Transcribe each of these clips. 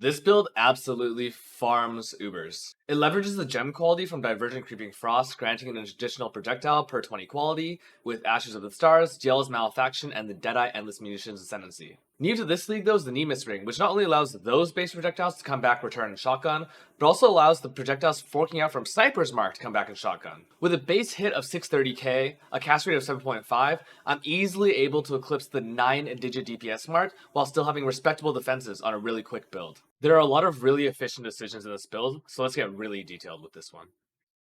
This build absolutely farms Ubers. It leverages the gem quality from Divergent Creeping Frost, granting an additional projectile per 20 quality, with Ashes of the Stars, Jealous Malefaction, and the Deadeye Endless Munitions Ascendancy. New to this league though is the Nemus Ring, which not only allows those base projectiles to come back return in shotgun, but also allows the projectiles forking out from Sniper's Mark to come back in shotgun. With a base hit of 630k, a cast rate of 7.5, I'm easily able to eclipse the 9-digit DPS mark while still having respectable defenses on a really quick build. There are a lot of really efficient decisions in this build, so let's get really detailed with this one.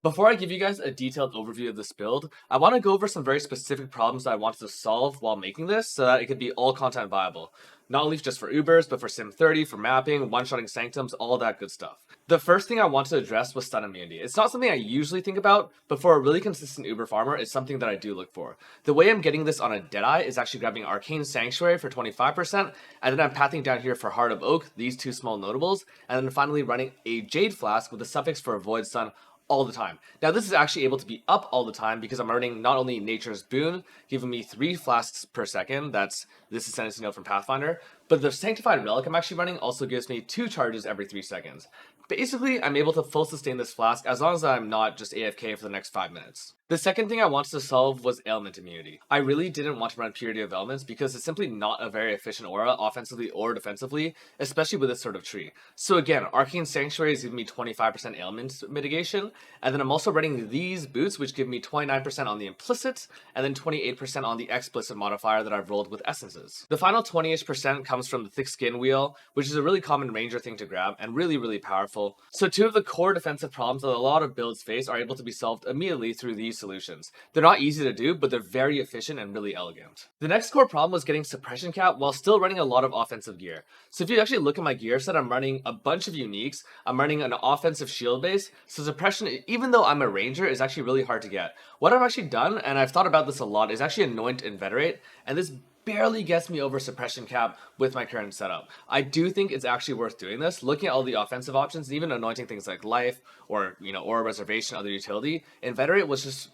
Before I give you guys a detailed overview of this build, I want to go over some very specific problems that I wanted to solve while making this so that it could be all content viable. Not only just for Ubers, but for Sim30, for mapping, one-shotting sanctums, all that good stuff. The first thing I wanted to address was stun immunity. It's not something I usually think about, but for a really consistent Uber farmer, it's something that I do look for. The way I'm getting this on a Deadeye is actually grabbing Arcane Sanctuary for 25%, and then I'm pathing down here for Heart of Oak, these two small notables, and then finally running a Jade Flask with a suffix for Avoid Stun all the time. Now this is actually able to be up all the time because I'm earning not only Nature's Boon, giving me 3 flasks per second, this Ascendancy Note from Pathfinder, but the Sanctified Relic I'm actually running also gives me 2 charges every 3 seconds. Basically, I'm able to full sustain this flask as long as I'm not just AFK for the next 5 minutes. The second thing I wanted to solve was ailment immunity. I really didn't want to run Purity of Elements because it's simply not a very efficient aura offensively or defensively, especially with this sort of tree. So again, Arcane Sanctuary is giving me 25% ailment mitigation, and then I'm also running these boots which give me 29% on the implicit, and then 28% on the explicit modifier that I've rolled with essences. The final 20-ish% comes from the Thick Skin Wheel, which is a really common ranger thing to grab, and really powerful. So 2 of the core defensive problems that a lot of builds face are able to be solved immediately through these solutions. They're not easy to do, but they're very efficient and really elegant. The next core problem was getting suppression cap while still running a lot of offensive gear. So if you actually look at my gear set, I'm running a bunch of uniques, I'm running an offensive shield base, so suppression, even though I'm a ranger, is actually really hard to get. What I've actually done, and I've thought about this a lot, is actually anoint Inveterate, and this barely gets me over suppression cap with my current setup. I do think it's actually worth doing this. Looking at all the offensive options, and even anointing things like life or aura reservation, other utility, Inveterate was just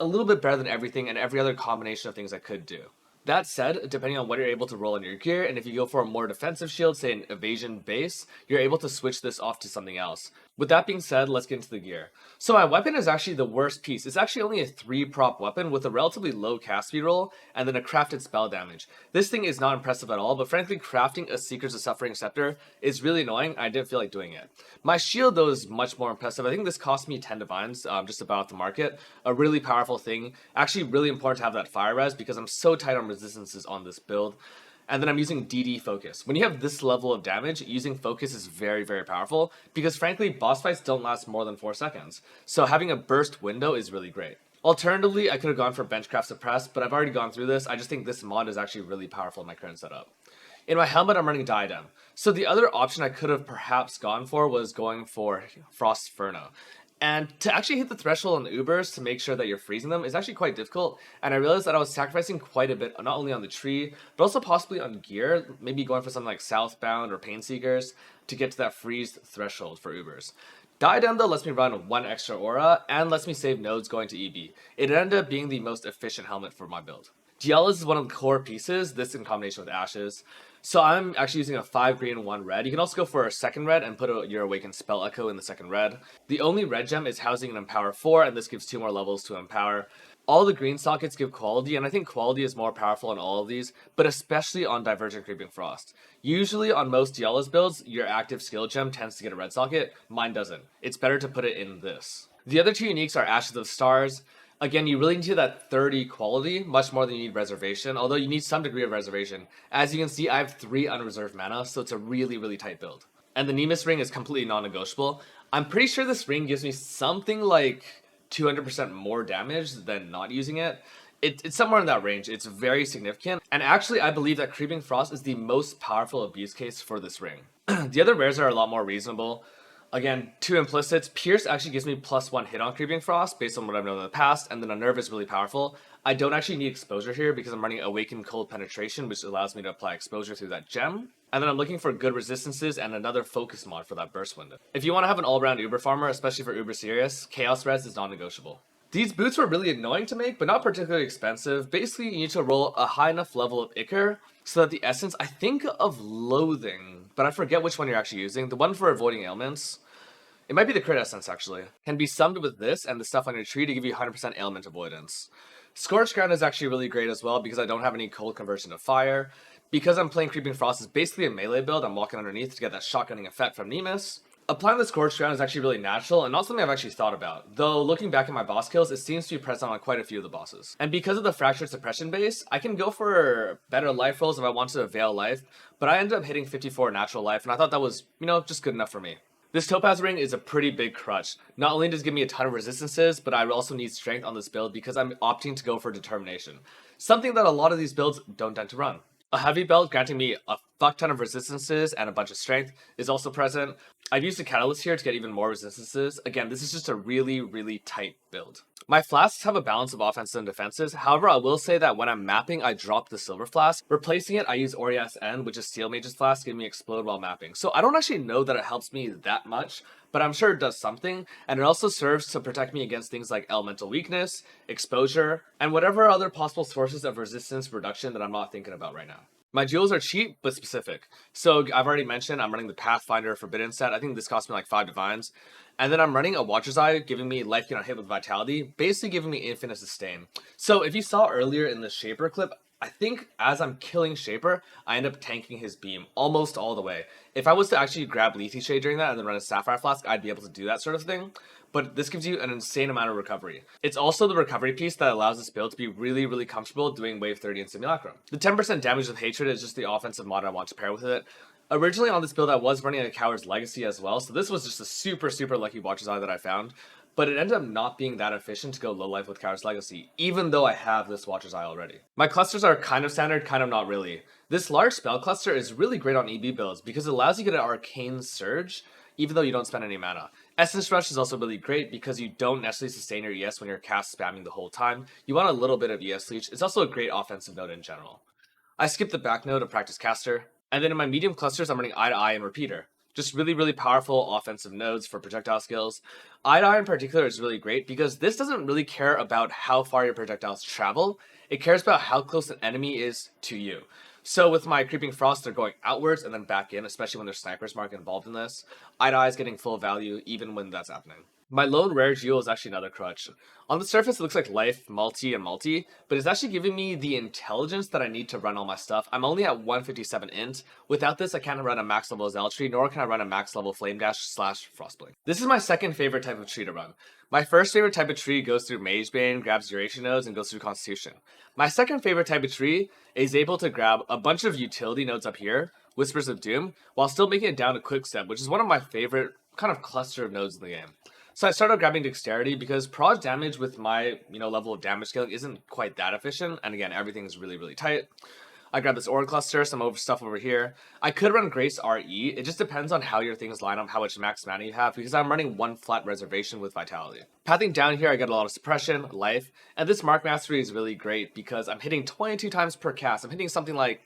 a little bit better than everything and every other combination of things I could do. That said, depending on what you're able to roll in your gear, and if you go for a more defensive shield, say an evasion base, you're able to switch this off to something else. With that being said, let's get into the gear. So my weapon is actually the worst piece. It's actually only a 3-prop weapon with a relatively low cast speed roll and then a crafted spell damage. This thing is not impressive at all, but frankly crafting a Seekers of Suffering Scepter is really annoying. I didn't feel like doing it. My shield though is much more impressive. I think this cost me 10 divines, just about the market. A really powerful thing. Actually really important to have that fire res because I'm so tight on resistances on this build. And then I'm using DD Focus. When you have this level of damage, using Focus is very powerful because frankly, boss fights don't last more than 4 seconds. So having a burst window is really great. Alternatively, I could have gone for Benchcraft Suppress, but I've already gone through this. I just think this mod is actually really powerful in my current setup. In my helmet, I'm running Diadem. So the other option I could have perhaps gone for was going for Frost Furno. And to actually hit the threshold on the Ubers to make sure that you're freezing them is actually quite difficult. And I realized that I was sacrificing quite a bit, not only on the tree, but also possibly on gear, maybe going for something like Southbound or Painseekers to get to that freeze threshold for Ubers. Diadem though lets me run 1 extra aura and lets me save nodes going to EB. It ended up being the most efficient helmet for my build. Jealous is one of the core pieces, this in combination with Ashes. So I'm actually using a 5 green and 1 red. You can also go for a second red and put your Awakened Spell Echo in the second red. The only red gem is housing an Empower 4, and this gives 2 more levels to Empower. All the green sockets give quality, and I think quality is more powerful on all of these, but especially on Divergent Creeping Frost. Usually on most Jealous builds, your active skill gem tends to get a red socket. Mine doesn't. It's better to put it in this. The other 2 uniques are Ashes of Stars. Again, you really need that 30 quality, much more than you need reservation, although you need some degree of reservation. As you can see, I have 3 unreserved mana, so it's a really tight build. And the Nemus ring is completely non-negotiable. I'm pretty sure this ring gives me something like 200% more damage than not using it. It's somewhere in that range. It's very significant. And actually, I believe that Creeping Frost is the most powerful abuse case for this ring. The other rares are a lot more reasonable. Again, 2 implicits. Pierce actually gives me +1 hit on Creeping Frost based on what I've known in the past, and then Unnerve is really powerful. I don't actually need exposure here because I'm running Awakened Cold Penetration, which allows me to apply exposure through that gem. And then I'm looking for good resistances and another focus mod for that burst window. If you want to have an all-round Uber farmer, especially for Uber Serious, Chaos Res is non-negotiable. These boots were really annoying to make, but not particularly expensive. Basically, you need to roll a high enough level of Ichor so that the essence, I think of Loathing, but I forget which one you're actually using. The one for avoiding ailments. It might be the crit essence, actually. Can be summed with this and the stuff on your tree to give you 100% ailment avoidance. Scorched Ground is actually really great as well because I don't have any cold conversion to fire. Because I'm playing Creeping Frost is basically a melee build, I'm walking underneath to get that shotgunning effect from Nemus. Applying the Scorched Ground is actually really natural and not something I've actually thought about, though looking back at my boss kills, it seems to be present on quite a few of the bosses. And because of the Fractured Suppression base, I can go for better life rolls if I want to veil life, but I ended up hitting 54 natural life, and I thought that was, just good enough for me. This Topaz Ring is a pretty big crutch. Not only does it give me a ton of resistances, but I also need strength on this build because I'm opting to go for determination. Something that a lot of these builds don't tend to run. A heavy belt granting me a fuck ton of resistances and a bunch of strength is also present. I've used a catalyst here to get even more resistances. Again, this is just a really, really tight build. My flasks have a balance of offenses and defenses. However, I will say that when I'm mapping, I drop the silver flask. Replacing it, I use Orias N, which is Steel Mage's flask, giving me explode while mapping. So I don't actually know that it helps me that much, but I'm sure it does something, and it also serves to protect me against things like elemental weakness, exposure, and whatever other possible sources of resistance reduction that I'm not thinking about right now. My jewels are cheap, but specific. So I've already mentioned I'm running the Pathfinder Forbidden set. I think this cost me like 5 divines. And then I'm running a Watcher's Eye, giving me life gain on hit with Vitality, basically giving me infinite sustain. So if you saw earlier in the Shaper clip, I think as I'm killing Shaper, I end up tanking his beam almost all the way. If I was to actually grab Lethe Shade during that and then run a Sapphire Flask, I'd be able to do that sort of thing. But this gives you an insane amount of recovery. It's also the recovery piece that allows this build to be really, really comfortable doing Wave 30 and Simulacrum. The 10% damage with Hatred is just the offensive mod I want to pair with it. Originally on this build I was running a Coward's Legacy as well, so this was just a super, super lucky Watcher's Eye that I found. But it ended up not being that efficient to go low life with Coward's Legacy, even though I have this Watcher's Eye already. My clusters are kind of standard, kind of not really. This large spell cluster is really great on EB builds because it allows you to get an Arcane Surge, even though you don't spend any mana. Essence Rush is also really great because you don't necessarily sustain your ES when you're cast spamming the whole time. You want a little bit of ES Leech. It's also a great offensive node in general. I skipped the back node of Practice Caster. And then in my medium clusters, I'm running Eye to Eye and Repeater. Just really, really powerful offensive nodes for projectile skills. Eye to Eye in particular is really great because this doesn't really care about how far your projectiles travel. It cares about how close an enemy is to you. So with my Creeping Frost, they're going outwards and then back in, especially when there's snipers mark involved in this. Eye to Eye is getting full value even when that's happening. My lone rare jewel is actually another crutch. On the surface, it looks like life, multi, and multi, but it's actually giving me the intelligence that I need to run all my stuff. I'm only at 157 int. Without this, I can't run a max level Zealotry, nor can I run a max level Flame Dash / Frostblink. This is my second favorite type of tree to run. My first favorite type of tree goes through Magebane, grabs Duration Nodes, and goes through Constitution. My second favorite type of tree is able to grab a bunch of utility nodes up here, Whispers of Doom, while still making it down to Quickstep, which is one of my favorite kind of cluster of nodes in the game. So I started grabbing Dexterity because proj damage with my, level of damage scaling isn't quite that efficient. And again, everything's really, really tight. I grabbed this Aura Cluster, some stuff over here. I could run Grace RE. It just depends on how your things line up, how much max mana you have, because I'm running one flat reservation with Vitality. Pathing down here, I get a lot of Suppression, Life, and this Mark Mastery is really great because I'm hitting 22 times per cast. I'm hitting something like,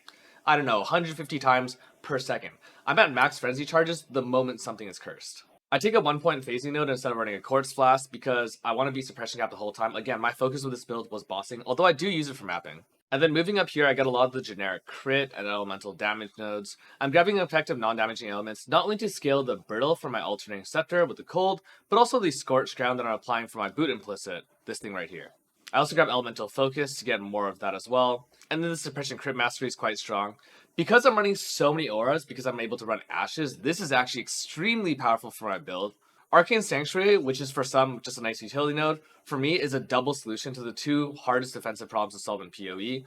150 times per second. I'm at max Frenzy charges the moment something is cursed. I take a 1 point phasing node instead of running a Quartz Flask because I want to be suppression cap the whole time. Again, my focus with this build was bossing, although I do use it for mapping. And then moving up here, I get a lot of the generic crit and elemental damage nodes. I'm grabbing effective non-damaging elements, not only to scale the brittle for my alternating scepter with the cold, but also the scorched ground that I'm applying for my boot implicit, this thing right here. I also grab elemental focus to get more of that as well. And then the suppression crit mastery is quite strong. Because I'm running so many auras, because I'm able to run ashes, this is actually extremely powerful for my build. Arcane Sanctuary, which is for some just a nice utility node, for me is a double solution to the two hardest defensive problems to solve in PoE.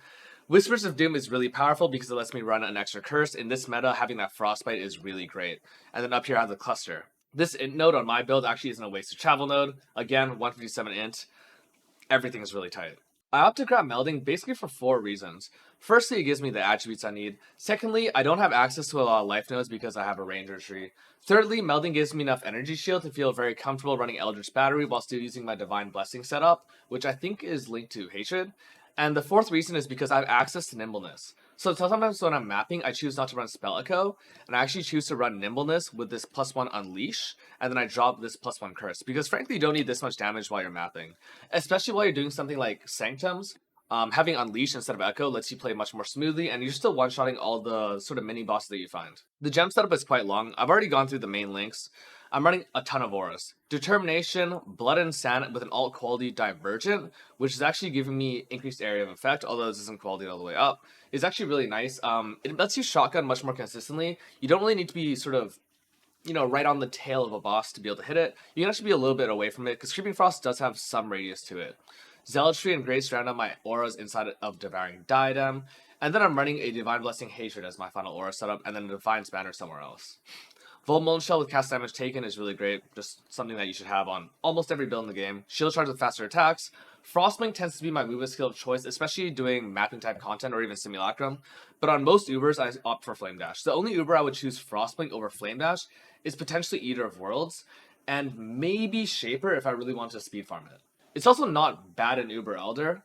Whispers of Doom is really powerful because it lets me run an extra curse. In this meta, having that Frostbite is really great. And then up here I have the cluster. This int node on my build actually isn't a wasted travel node. Again, 157 int. Everything is really tight. I opt to grab Melding basically for 4 reasons. Firstly, it gives me the attributes I need. Secondly, I don't have access to a lot of life nodes because I have a Ranger tree. Thirdly, Melding gives me enough energy shield to feel very comfortable running Eldritch Battery while still using my Divine Blessing setup, which I think is linked to Hatred. And the fourth reason is because I have access to Nimbleness. So sometimes when I'm mapping, I choose not to run Spell Echo, and I actually choose to run Nimbleness with this +1 Unleash, and then I drop this +1 Curse, because frankly you don't need this much damage while you're mapping. Especially while you're doing something like Sanctums, having Unleash instead of Echo lets you play much more smoothly, and you're still one-shotting all the sort of mini bosses that you find. The gem setup is quite long. I've already gone through the main links. I'm running a ton of auras. Determination, Blood and Sand with an alt quality Divergent, which is actually giving me increased area of effect, although this isn't quality all the way up, is actually really nice. It lets you shotgun much more consistently. You don't really need to be sort of, right on the tail of a boss to be able to hit it. You can actually be a little bit away from it, because Creeping Frost does have some radius to it. Zealotry and Grace round out my auras inside of Devouring Diadem, and then I'm running a Divine Blessing Hatred as my final aura setup, and then a Divine Spanner somewhere else. Molten Shell with cast damage taken is really great, just something that you should have on almost every build in the game. Shield Charge with faster attacks. Frostwing tends to be my movement skill of choice, especially doing mapping type content or even Simulacrum, but on most Ubers I opt for Flame Dash. The only Uber I would choose Frostwing over Flame Dash is potentially Eater of Worlds, and maybe Shaper if I really want to speed farm it. It's also not bad in Uber Elder,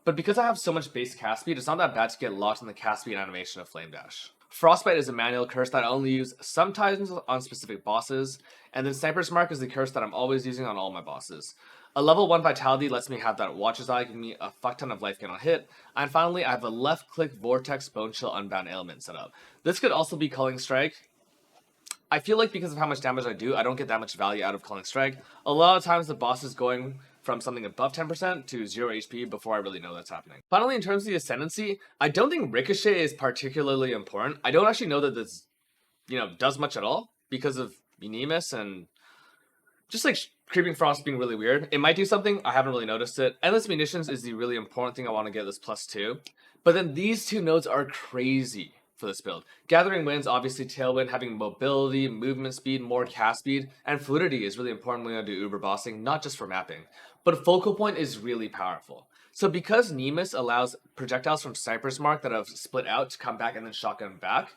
but because I have so much base cast speed, it's not that bad to get locked in the cast speed animation of Flame Dash. Frostbite is a manual curse that I only use sometimes on specific bosses, and then Sniper's Mark is the curse that I'm always using on all my bosses. A level 1 Vitality lets me have that Watcher's Eye, giving me a fuck ton of life gain on hit, and finally I have a left click Vortex Bone Chill Unbound Ailment set up. This could also be Culling Strike. I feel like because of how much damage I do, I don't get that much value out of Culling Strike. A lot of times the boss is going from something above 10% to 0 HP before I really know that's happening. Finally, in terms of the Ascendancy, I don't think Ricochet is particularly important. I don't actually know that this, does much at all because of Nemus and just like Creeping Frost being really weird. It might do something, I haven't really noticed it. Endless Munitions is the really important thing I want to get this +2. But then these two nodes are crazy for this build. Gathering Winds, obviously Tailwind, having mobility, movement speed, more cast speed, and fluidity is really important when you do Uber bossing, not just for mapping. But Focal Point is really powerful. So because Nemus allows projectiles from Sniper's Mark that have split out to come back and then shotgun back,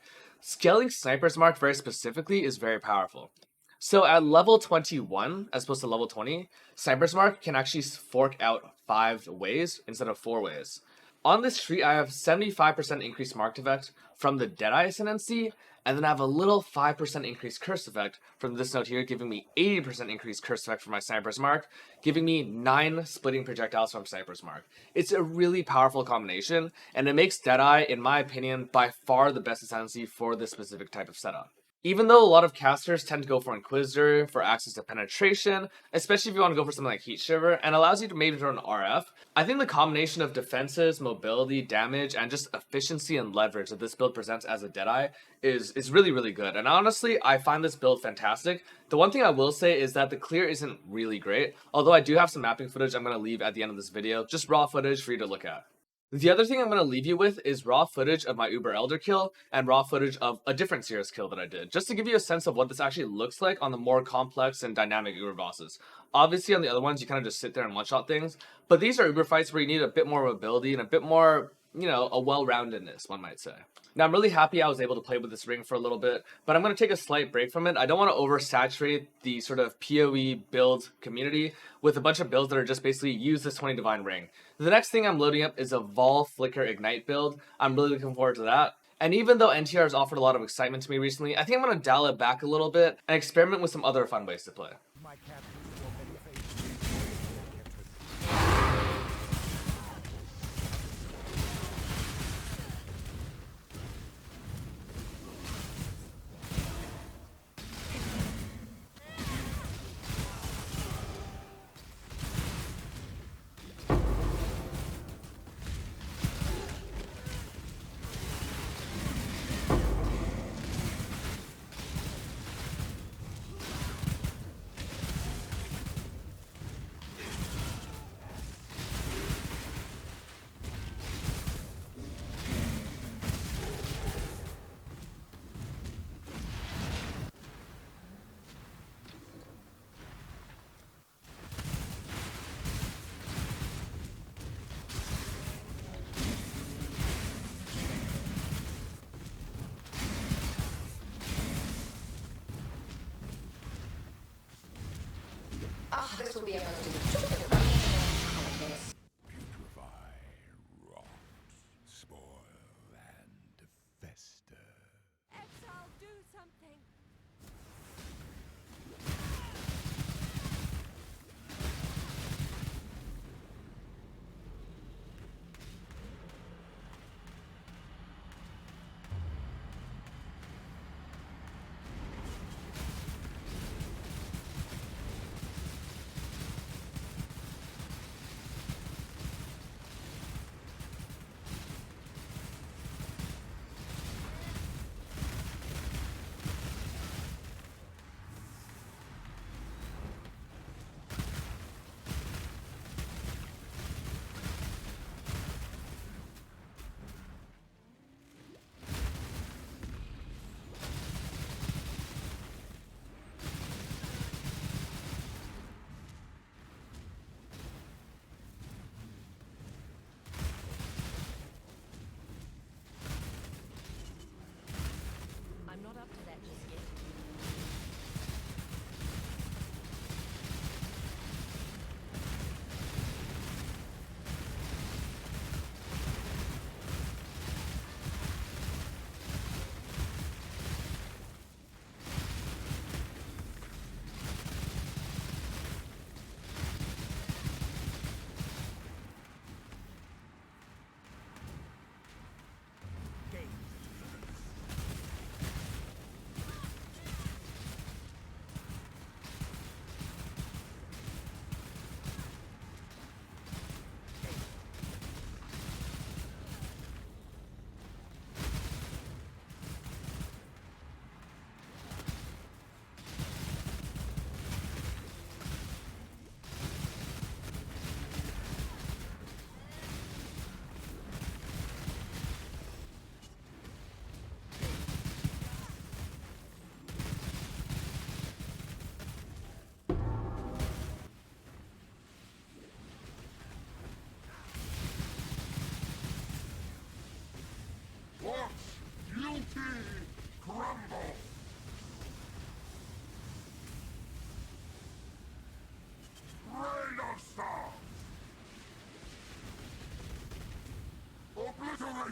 scaling Sniper's Mark very specifically is very powerful. So at level 21, as opposed to level 20, Sniper's Mark can actually fork out 5 ways instead of 4 ways. On this tree, I have 75% increased marked effect from the Deadeye Ascendancy, and then I have a little 5% increased curse effect from this node here, giving me 80% increased curse effect from my Sniper's Mark, giving me 9 splitting projectiles from Sniper's Mark. It's a really powerful combination, and it makes Deadeye, in my opinion, by far the best Ascendancy for this specific type of setup. Even though a lot of casters tend to go for Inquisitor for access to penetration, especially if you want to go for something like Heat Shiver, and allows you to maybe run RF, I think the combination of defenses, mobility, damage, and just efficiency and leverage that this build presents as a Deadeye is really, really good. And honestly, I find this build fantastic. The one thing I will say is that the clear isn't really great, although I do have some mapping footage I'm going to leave at the end of this video, just raw footage for you to look at. The other thing I'm going to leave you with is raw footage of my Uber Elder kill and raw footage of a different Seer's kill that I did, just to give you a sense of what this actually looks like on the more complex and dynamic Uber bosses. Obviously on the other ones you kind of just sit there and one-shot things, but these are Uber fights where you need a bit more mobility and a bit more, a well-roundedness, one might say. Now I'm really happy I was able to play with this ring for a little bit, but I'm going to take a slight break from it. I don't want to oversaturate the sort of PoE build community with a bunch of builds that are just basically use this 20 Divine Ring. The next thing I'm loading up is a Vol Flicker Ignite build. I'm really looking forward to that. And even though NTR has offered a lot of excitement to me recently, I think I'm going to dial it back a little bit and experiment with some other fun ways to play. This will be a most Putrefy, rot, spoil, and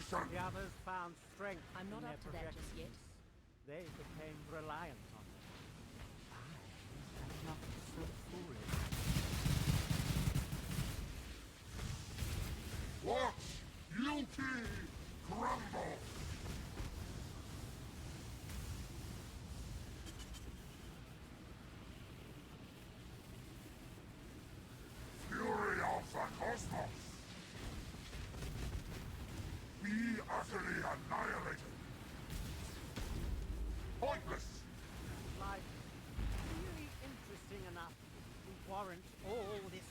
Destruction! The others found strength I'm not in their up to that just yet. projections. They became reliant on them. I am not so foolish. Watch Yuki crumble! Fury of the cosmos! Be utterly annihilated! Pointless! Life really interesting enough to warrant all this